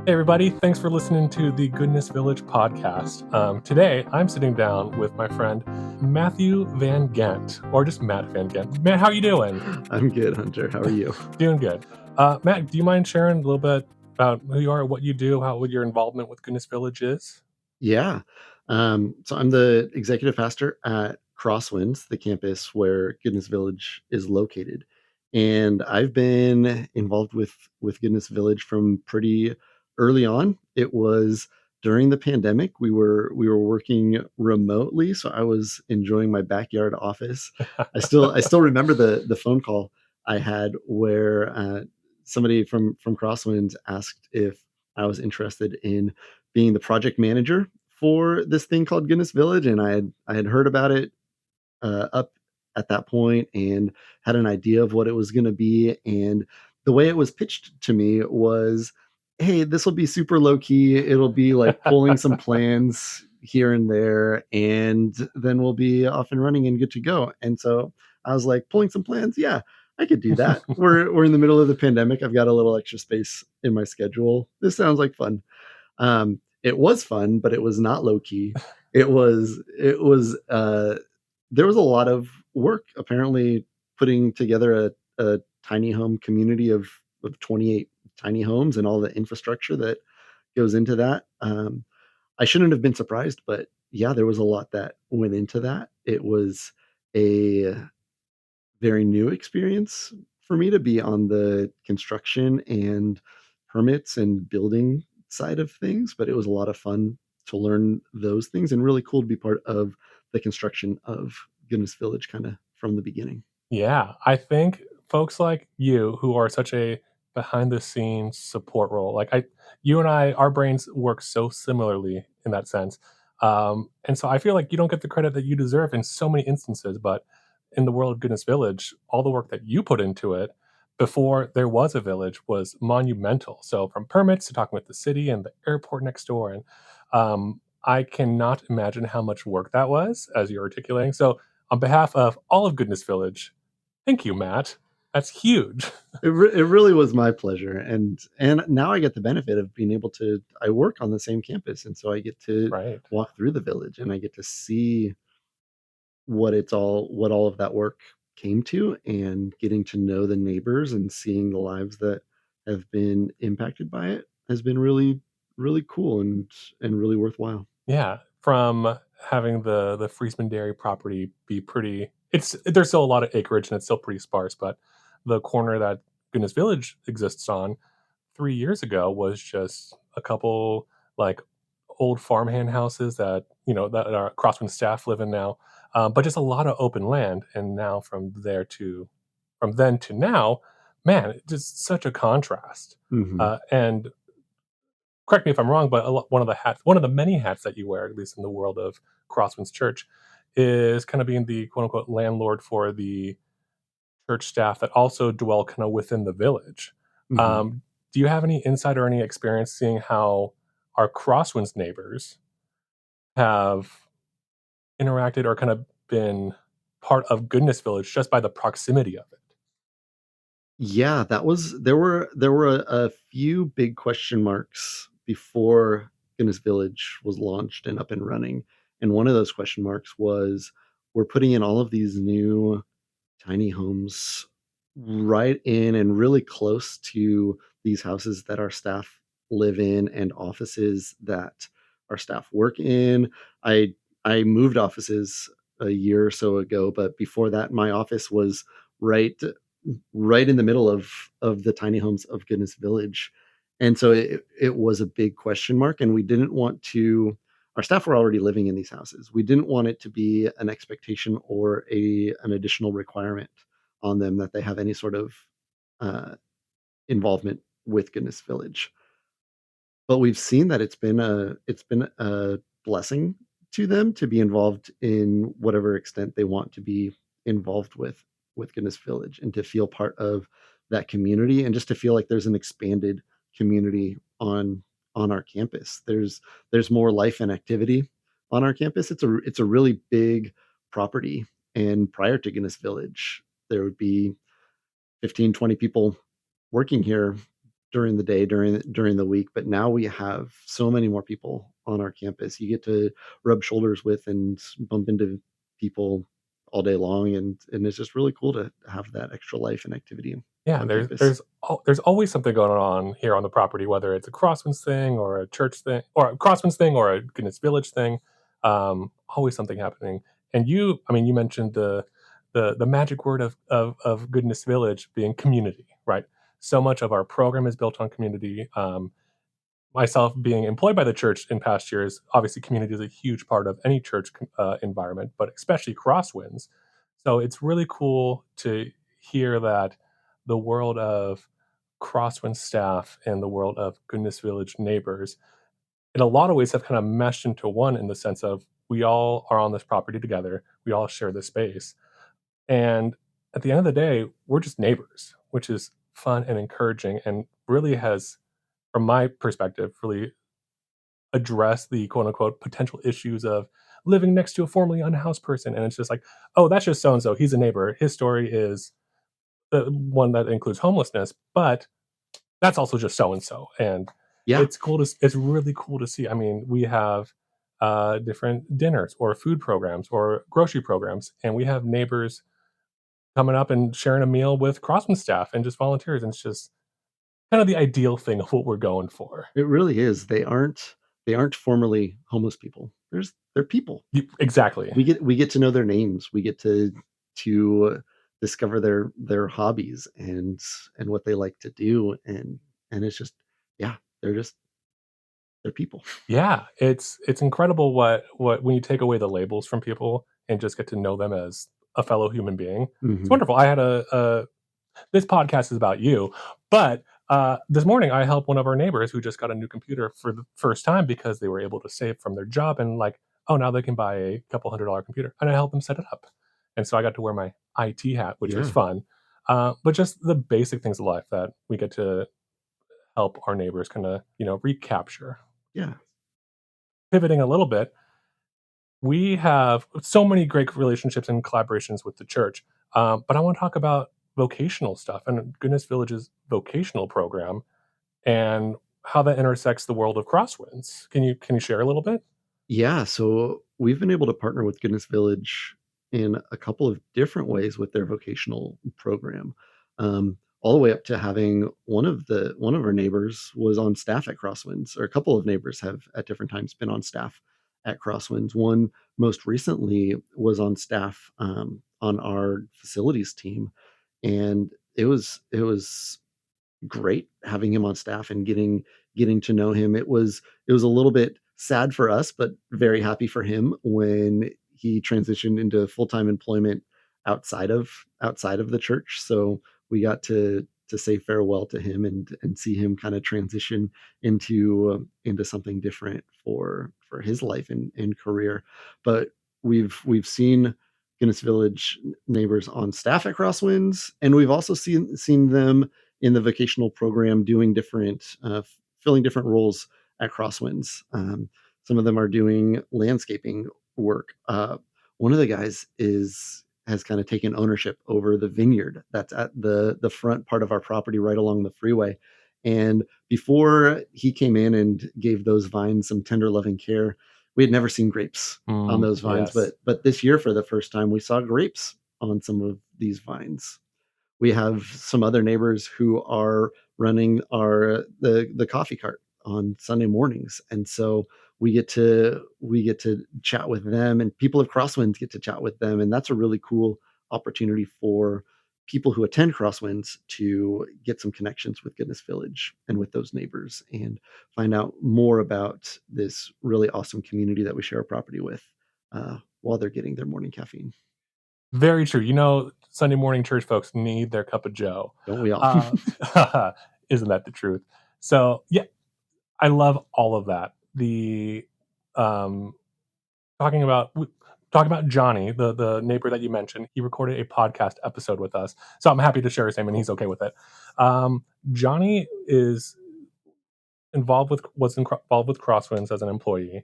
Hey, everybody. Thanks for listening to the Goodness Village podcast. Today, I'm sitting down with my friend Matthew VanGent, or just Matt VanGent. Matt, how are you doing? I'm good, Hunter. How are you? Doing good. Matt, do you mind sharing a little bit about who you are, what you do, what your involvement with Goodness Village is? Yeah. So I'm the executive pastor at CrossWinds, the campus where Goodness Village is located. And I've been involved with Goodness Village from pretty early on. It was during the pandemic. We were working remotely, so I was enjoying my backyard office. I still remember the phone call I had where somebody from CrossWinds asked if I was interested in being the project manager for this thing called Goodness Village, and I had heard about it up at that point and had an idea of what it was going to be. And the way it was pitched to me was, "Hey, this will be super low key. It'll be like pulling some plans here and there, and then we'll be off and running and good to go." And so I was like, "Pulling some plans, yeah." I could do that. We're in the middle of the pandemic. I've got a little extra space in my schedule. This sounds like fun. It was fun, but it was not low key. It was there was a lot of work apparently putting together a tiny home community of 28 tiny homes and all the infrastructure that goes into that. I shouldn't have been surprised, but yeah, there was a lot that went into that. It was a very new experience for me to be on the construction and permits and building side of things, but it was a lot of fun to learn those things and really cool to be part of the construction of Goodness Village kind of from the beginning. Yeah, I think folks like you who are such a behind the scenes support role, you and I, our brains work so similarly in that sense. And so I feel like you don't get the credit that you deserve in so many instances, but in the world of Goodness Village, all the work that you put into it before there was a village was monumental. So from permits to talking with the city and the airport next door. And I cannot imagine how much work that was as you're articulating. So on behalf of all of Goodness Village, thank you, Matt. That's huge. It really was my pleasure, and now I get the benefit of being able to. I work on the same campus, and so I get to Right. walk through the village, and I get to see what all of that work came to, and getting to know the neighbors and seeing the lives that have been impacted by it has been really cool and really worthwhile. Yeah. From having the Friesman Dairy property be pretty there's still a lot of acreage and it's still pretty sparse, but the corner that Goodness Village exists on 3 years ago was just a couple, like, old farmhand houses that, that our Crosswind staff live in now, but just a lot of open land, and now from then to now, man, it's just such a contrast, Hmm. and correct me if I'm wrong, but one of the many hats that you wear, at least in the world of CrossWinds Church, is kind of being the quote unquote landlord for the church staff that also dwell kind of within the village. Hmm. Do you have any insight or any experience seeing how our Crosswinds neighbors have interacted or kind of been part of Goodness Village just by the proximity of it? Yeah, that was there were a few big question marks before Goodness Village was launched and up and running, and one of those question marks was we're putting in all of these new tiny homes right in and really close to these houses that our staff live in and offices that our staff work in. I I moved offices a year or so ago, but before that my office was right right in the middle of the tiny homes of Goodness Village. And so it was a big question mark, and we didn't want to our staff were already living in these houses. We didn't want it to be an expectation or a an additional requirement on them that they have any sort of uh, involvement with Goodness Village. But we've seen that it's been a blessing to them to be involved in whatever extent they want to be involved with Goodness Village and to feel part of that community and just to feel like there's an expanded community on our campus. There's more life and activity on our campus. It's a really big property, and prior to Goodness Village, there would be 15, 20 people working here during the day, during the week, but now we have so many more people on our campus. You get to rub shoulders with and bump into people all day long, and it's just really cool to have that extra life and activity Yeah, on campus. there's always something going on here on the property, whether it's a CrossWinds thing or a church thing or a CrossWinds thing or a Goodness Village thing. Always something happening. And I mean, you mentioned the magic word of Goodness Village being community, right? So much of our program is built on community. Myself being employed by the church in past years, obviously community is a huge part of any church environment, but especially Crosswinds. So it's really cool to hear that the world of Crosswind staff and the world of Goodness Village neighbors, in a lot of ways, have kind of meshed into one in the sense of we all are on this property together, we all share this space, and at the end of the day, we're just neighbors, which is fun and encouraging, and really has, from my perspective, really address the quote unquote potential issues of living next to a formerly unhoused person. And it's just like, oh, that's just so and so. He's a neighbor. His story is one that includes homelessness, but that's also just so and so. And Yeah, it's really cool to see. I mean, we have different dinners or food programs or grocery programs, and we have neighbors coming up and sharing a meal with Crossman staff and just volunteers. And it's just kind of the ideal thing of what we're going for. it really is. They aren't formerly homeless people. They're people. Exactly. We get to know their names. We get to discover their hobbies and what they like to do, and it's just, yeah, they're people. Yeah, it's incredible what when you take away the labels from people and just get to know them as a fellow human being. It's Mhm. wonderful. I had a this podcast is about you, but, this morning I helped one of our neighbors who just got a new computer for the first time because they were able to save from their job and, like, oh, now they can buy a couple $100 computer, and I helped them set it up. And so I got to wear my IT hat, which was Yeah, fun, but just the basic things of life that we get to help our neighbors kinda, recapture. yeah. Pivoting a little bit, we have so many great relationships and collaborations with the church, but I want to talk about vocational stuff and Goodness Village's vocational program and how that intersects the world of Crosswinds. Can you share a little bit? Yeah, so we've been able to partner with Goodness Village in a couple of different ways with their vocational program. All the way up to having one of our neighbors was on staff at Crosswinds, or a couple of neighbors have at different times been on staff at Crosswinds. One most recently was on staff on our facilities team, and it was great having him on staff and getting to know him. It was a little bit sad for us, but very happy for him when he transitioned into full-time employment outside of the church. So we got to say farewell to him and see him kind of transition into something different for his life and career. But we've seen Guinness Village neighbors on staff at Crosswinds, and we've also seen them in the vocational program doing filling different roles at Crosswinds. Some of them are doing landscaping work. One of the guys has kind of taken ownership over the vineyard that's at the front part of our property right along the freeway. And before he came in and gave those vines some tender loving care, we had never seen grapes on those vines, Yes. but this year for the first time we saw grapes on some of these vines. We have some other neighbors who are running the coffee cart on Sunday mornings, and so we get to chat with them, and people of Crosswinds get to chat with them, and that's a really cool opportunity for people who attend Crosswinds to get some connections with Goodness Village and with those neighbors, and find out more about this really awesome community that we share a property with, while they're getting their morning caffeine. Very true. Sunday morning church folks need their cup of joe. Don't we all? Uh, isn't that the truth? So, yeah, I love all of that. Um Talking about talking about Johnny, the neighbor that you mentioned, he recorded a podcast episode with us, so I'm happy to share his name, and he's okay with it. Johnny is involved with Crosswinds as an employee.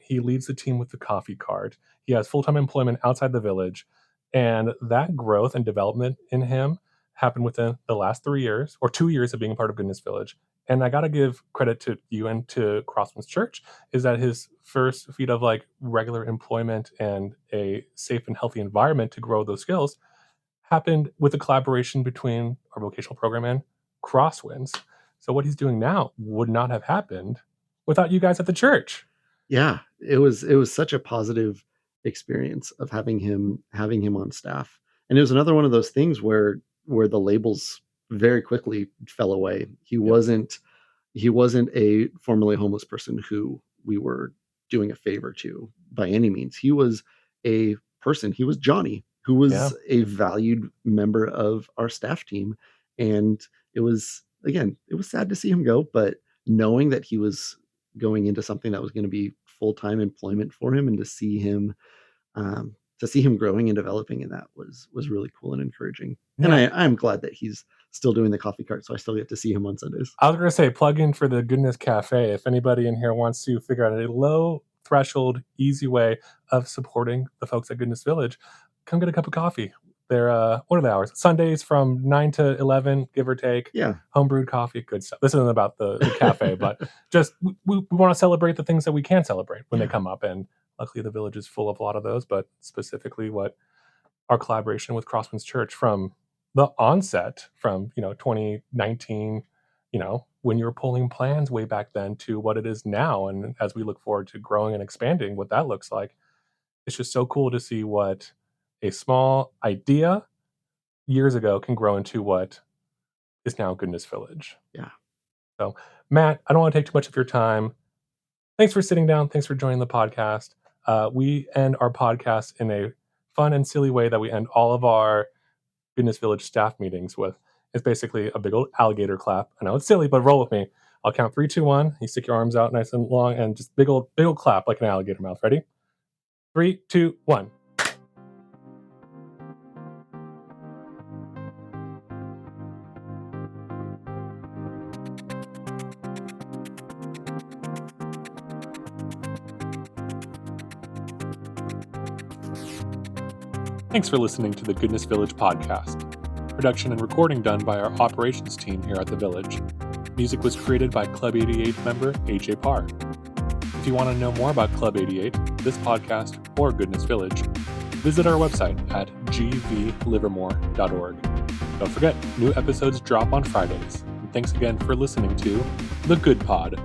He leads the team with the coffee cart. He has full-time employment outside the village, and that growth and development in him happened within the last 3 years or 2 years of being a part of Goodness Village. And I gotta give credit to you and to CrossWinds Church, is that his first feet of, like, regular employment and a safe and healthy environment to grow those skills happened with a collaboration between our vocational program and CrossWinds. So what he's doing now would not have happened without you guys at the church. Yeah, it was such a positive experience of having him on staff. And it was another one of those things where the labels very quickly fell away. Yep. He wasn't a formerly homeless person who we were doing a favor to by any means. He was a person. He was Johnny, who Yeah. was a valued member of our staff team. And it was sad to see him go, but knowing that he was going into something that was going to be full-time employment for him and to see him growing and developing in that was really cool and encouraging. And Yeah. I'm glad that he's still doing the coffee cart, so I still get to see him on Sundays. I was gonna say plug in for the Goodness Cafe. If anybody in here wants to figure out a low threshold, easy way of supporting the folks at Goodness Village, come get a cup of coffee. They're what are the hours? Sundays from 9 to 11, give or take. Yeah. Homebrewed coffee, good stuff. This isn't about the cafe, but just we want to celebrate the things that we can celebrate when they Yeah. come up. And luckily the village is full of a lot of those, but specifically what our collaboration with CrossWinds Church from the onset from 2019, when you were pulling plans way back then to what it is now, and as we look forward to growing and expanding what that looks like, it's just so cool to see what a small idea years ago can grow into what is now Goodness Village. Yeah. So Matt, I don't want to take too much of your time. Thanks for sitting down. Thanks for joining the podcast. We end our podcast in a fun and silly way that we end all of our Goodness Village staff meetings with. It's basically a big old alligator clap. I know it's silly, but roll with me. I'll count 3, 2, 1. You stick your arms out nice and long and just big old clap like an alligator mouth. Ready? 3, 2, 1. Thanks for listening to the Goodness Village podcast. Production and recording done by our operations team here at the Village. Music was created by Club 88 member AJ Parr. If you want to know more about Club 88, this podcast, or Goodness Village, visit our website at gvlivermore.org. Don't forget, new episodes drop on Fridays. And thanks again for listening to The Good Pod.